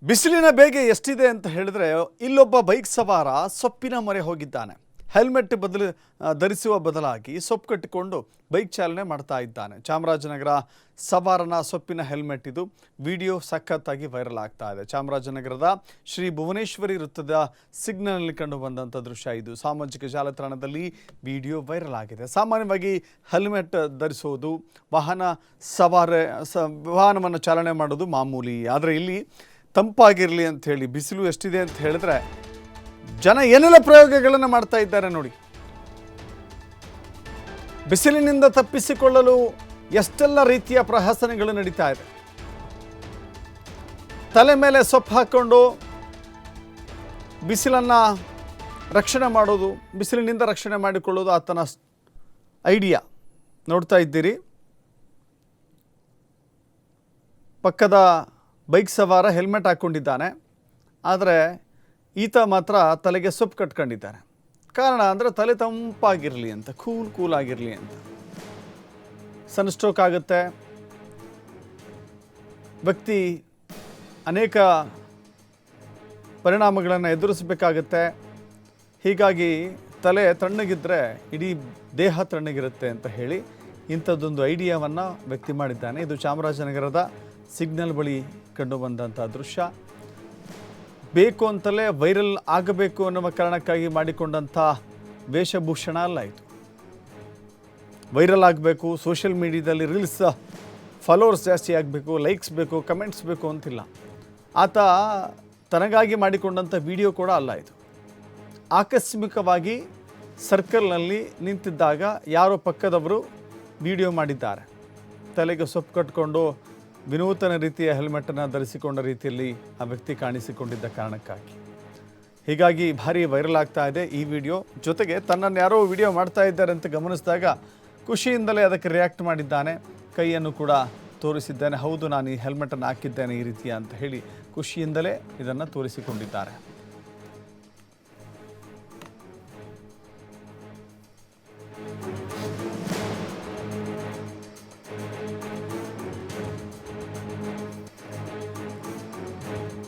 ಬಿಸಿಲಿನ ಬೇಗೆ ಎಷ್ಟಿದೆ ಅಂತ ಹೇಳಿದ್ರೆ ಇಲ್ಲೊಬ್ಬ ಬೈಕ್ ಸವಾರ ಸೊಪ್ಪಿನ ಮೊರೆ ಹೋಗಿದ್ದಾನೆ. ಹೆಲ್ಮೆಟ್ ಧರಿಸುವ ಬದಲಾಗಿ ಸೊಪ್ಪು ಕಟ್ಟಿಕೊಂಡು ಬೈಕ್ ಚಾಲನೆ ಮಾಡ್ತಾ ಇದ್ದಾನೆ. ಚಾಮರಾಜನಗರ ಸವಾರನ ಸೊಪ್ಪಿನ ಹೆಲ್ಮೆಟ್ ಇದು. ವಿಡಿಯೋ ಸಖತ್ತಾಗಿ ವೈರಲ್ ಆಗ್ತಾ ಇದೆ. ಚಾಮರಾಜನಗರದ ಶ್ರೀ ಭುವನೇಶ್ವರಿ ವೃತ್ತದ ಸಿಗ್ನಲ್ನಲ್ಲಿ ಕಂಡು ಬಂದಂಥ ದೃಶ್ಯ ಇದು. ಸಾಮಾಜಿಕ ಜಾಲತಾಣದಲ್ಲಿ ವಿಡಿಯೋ ವೈರಲ್ ಆಗಿದೆ. ಸಾಮಾನ್ಯವಾಗಿ ಹೆಲ್ಮೆಟ್ ಧರಿಸೋದು, ವಾಹನವನ್ನು ಚಾಲನೆ ಮಾಡೋದು ಮಾಮೂಲಿ. ಆದರೆ ಇಲ್ಲಿ ತಂಪಾಗಿರಲಿ ಅಂತ ಹೇಳಿ, ಬಿಸಿಲು ಎಷ್ಟಿದೆ ಅಂತ ಹೇಳಿದ್ರೆ ಜನ ಏನೆಲ್ಲ ಪ್ರಯೋಗಗಳನ್ನು ಮಾಡ್ತಾ ಇದ್ದಾರೆ ನೋಡಿ. ಬಿಸಿಲಿನಿಂದ ತಪ್ಪಿಸಿಕೊಳ್ಳಲು ಎಷ್ಟೆಲ್ಲ ರೀತಿಯ ಪ್ರಹಸನಗಳು ನಡೀತಾ ಇದೆ. ತಲೆ ಮೇಲೆ ಸೊಪ್ಪು ಹಾಕ್ಕೊಂಡು ಬಿಸಿಲನ್ನು ರಕ್ಷಣೆ ಮಾಡೋದು, ಬಿಸಿಲಿನಿಂದ ರಕ್ಷಣೆ ಮಾಡಿಕೊಳ್ಳೋದು ಆತನ ಐಡಿಯಾ. ನೋಡ್ತಾ ಇದ್ದೀರಿ, ಪಕ್ಕದ ಬೈಕ್ ಸವಾರ ಹೆಲ್ಮೆಟ್ ಹಾಕ್ಕೊಂಡಿದ್ದಾನೆ. ಆದರೆ ಈತ ಮಾತ್ರ ತಲೆಗೆ ಸೊಪ್ಪು ಕಟ್ಕೊಂಡಿದ್ದಾನೆ. ಕಾರಣ ಅಂದರೆ ತಲೆ ತಂಪಾಗಿರಲಿ ಅಂತ, ಕೂಲ್ ಆಗಿರಲಿ ಅಂತ. ಸನ್ ಸ್ಟ್ರೋಕ್ ಆಗುತ್ತೆ, ವ್ಯಕ್ತಿ ಅನೇಕ ಪರಿಣಾಮಗಳನ್ನು ಎದುರಿಸಬೇಕಾಗತ್ತೆ. ಹೀಗಾಗಿ ತಲೆ ತಣ್ಣಗಿದ್ದರೆ ಇಡೀ ದೇಹ ತಣ್ಣಗಿರುತ್ತೆ ಅಂತ ಹೇಳಿ ಇಂಥದ್ದೊಂದು ಐಡಿಯಾವನ್ನು ವ್ಯಕ್ತಿ ಮಾಡಿದ್ದಾನೆ. ಇದು ಚಾಮರಾಜನಗರದ ಸಿಗ್ನಲ್ ಬಳಿ ಕಂಡು ಬಂದಂಥ ದೃಶ್ಯ. ಬೇಕು ಅಂತಲೇ ವೈರಲ್ ಆಗಬೇಕು ಅನ್ನುವ ಕಾರಣಕ್ಕಾಗಿ ಮಾಡಿಕೊಂಡಂಥ ವೇಷಭೂಷಣ ಅಲ್ಲ ಇದು. ವೈರಲ್ ಆಗಬೇಕು, ಸೋಷಿಯಲ್ ಮೀಡಿಯಾದಲ್ಲಿ ರೀಲ್ಸ್ ಫಾಲೋವರ್ಸ್ ಜಾಸ್ತಿ ಆಗಬೇಕು, ಲೈಕ್ಸ್ ಬೇಕು, ಕಮೆಂಟ್ಸ್ ಬೇಕು ಅಂತಿಲ್ಲ. ಆತ ತನಗಾಗಿ ಮಾಡಿಕೊಂಡಂಥ ವಿಡಿಯೋ ಕೂಡ ಅಲ್ಲ ಇದು. ಆಕಸ್ಮಿಕವಾಗಿ ಸರ್ಕಲ್ನಲ್ಲಿ ನಿಂತಿದ್ದಾಗ ಯಾರೋ ಪಕ್ಕದವರು ವಿಡಿಯೋ ಮಾಡಿದ್ದಾರೆ. ತಲೆಗೆ ಸೊಪ್ಪು ಕಟ್ಕೊಂಡು ವಿನೂತನ ರೀತಿಯ ಹೆಲ್ಮೆಟನ್ನು ಧರಿಸಿಕೊಂಡ ರೀತಿಯಲ್ಲಿ ಆ ವ್ಯಕ್ತಿ ಕಾಣಿಸಿಕೊಂಡಿದ್ದ ಕಾರಣಕ್ಕಾಗಿ. ಹೀಗಾಗಿ ಭಾರಿ ವೈರಲ್ ಆಗ್ತಾ ಇದೆ ಈ ವಿಡಿಯೋ. ಜೊತೆಗೆ ತನ್ನನ್ನು ಯಾರೋ ವಿಡಿಯೋ ಮಾಡ್ತಾ ಇದ್ದಾರೆ ಅಂತ ಗಮನಿಸಿದಾಗ ಖುಷಿಯಿಂದಲೇ ಅದಕ್ಕೆ ರಿಯಾಕ್ಟ್ ಮಾಡಿದ್ದಾನೆ. ಕೈಯನ್ನು ಕೂಡ ತೋರಿಸಿದ್ದಾನೆ. ಹೌದು, ನಾನು ಈ ಹೆಲ್ಮೆಟನ್ನು ಹಾಕಿದ್ದೇನೆ ಈ ರೀತಿಯ ಅಂತ ಹೇಳಿ ಖುಷಿಯಿಂದಲೇ ಇದನ್ನು ತೋರಿಸಿಕೊಂಡಿದ್ದಾರೆ.